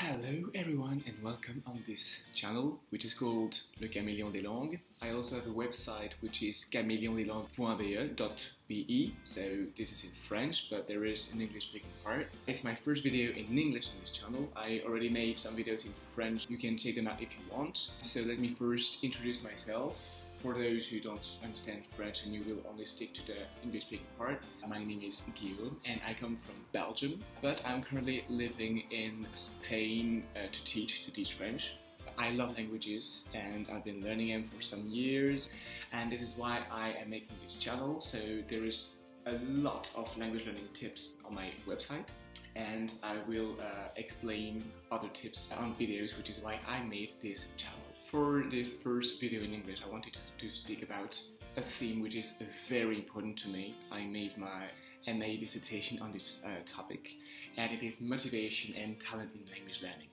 Hello everyone and welcome on this channel which is called Le Caméléon des Langues. I also have a website which is caméléondeslangues.be, so this is in French but there is an English speaking part. It's my first video in English on this channel. I already made some videos in French, you can check them out if you want. So let me first introduce myself. For those who don't understand French and you will only stick to the English-speaking part, my name is Guillaume and I come from Belgium, but I'm currently living in Spain to teach French. I love languages and I've been learning them for some years, and this is why I am making this channel. So there is a lot of language learning tips on my website, and I will explain other tips on videos, which is why I made this channel. For this first video in English, I wanted to speak about a theme which is very important to me. I made my MA dissertation on this topic, and it is motivation and talent in language learning.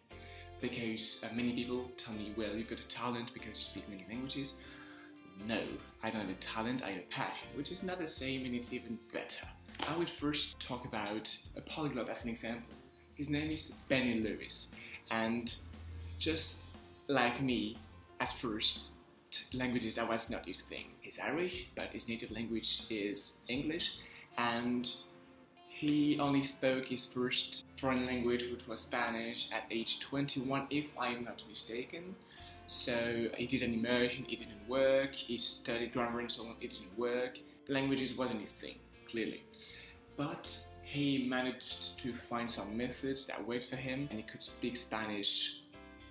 Because many people tell me, well, you've got a talent because you speak many languages. No, I don't have a talent, I have a passion, which is not the same and it's even better. I would first talk about a polyglot as an example. His name is Benny Lewis, and just like me, at first, languages, that was not his thing. He's Irish, but his native language is English, and he only spoke his first foreign language, which was Spanish, at age 21, if I am not mistaken. So he did an immersion, it didn't work, he studied grammar and so on, it didn't work. Languages wasn't his thing, clearly. But he managed to find some methods that worked for him, and he could speak Spanish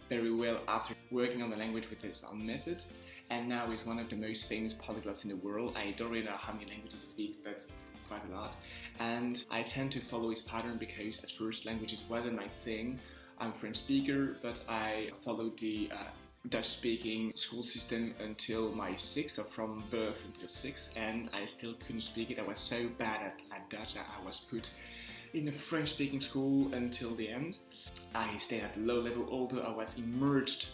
very well after working on the language with his own method, and now he's one of the most famous polyglots in the world. I don't really know how many languages he speaks, but quite a lot, and I tend to follow his pattern because at first languages wasn't my thing. I'm a French speaker, but I followed the Dutch-speaking school system until my 6th, or from birth until 6th, and I still couldn't speak it. I was so bad at Dutch that I was put in a French-speaking school until the end. I stayed at a low level, although I was immersed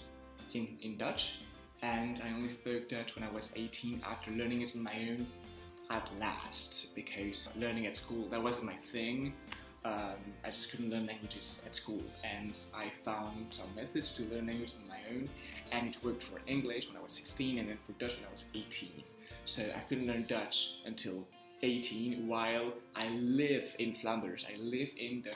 in Dutch, and I only spoke Dutch when I was 18 after learning it on my own at last, because learning at school, that wasn't my thing. I just couldn't learn languages at school, and I found some methods to learn languages on my own, and it worked for English when I was 16 and then for Dutch when I was 18. So I couldn't learn Dutch until 18, while I live in Flanders. I live in the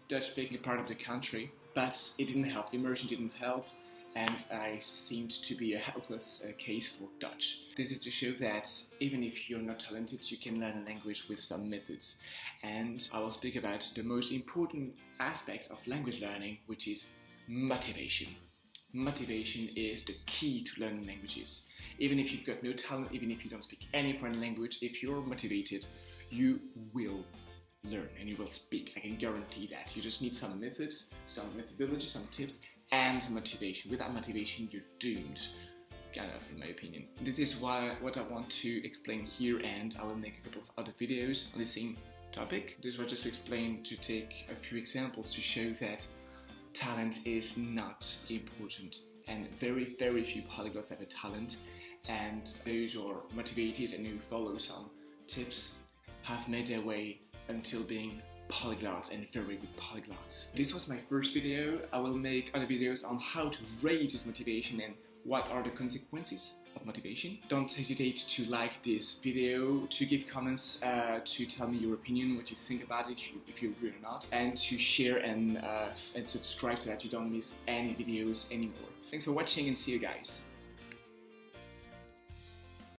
Dutch-speaking part of the country, but it didn't help. Immersion didn't help, and I seemed to be a helpless case for Dutch. This is to show that even if you're not talented, you can learn a language with some methods. And I will speak about the most important aspect of language learning, which is motivation. Motivation is the key to learning languages. Even if you've got no talent, even if you don't speak any foreign language, if you're motivated, you will learn and you will speak. I can guarantee that. You just need some methods, some methodology, some tips, and motivation. Without motivation, you're doomed, kind of, in my opinion. This is what I want to explain here, and I will make a couple of other videos on the same topic. This was just to explain, to take a few examples to show that talent is not important, and very few polyglots have a talent, and those who are motivated and who follow some tips have made their way until being polyglots, and very good polyglots. This was my first video. I will make other videos on how to raise this motivation and what are the consequences of motivation. Don't hesitate to like this video, to give comments, to tell me your opinion, what you think about it, if you agree or not, and to share and subscribe so that you don't miss any videos anymore. Thanks for watching and see you guys.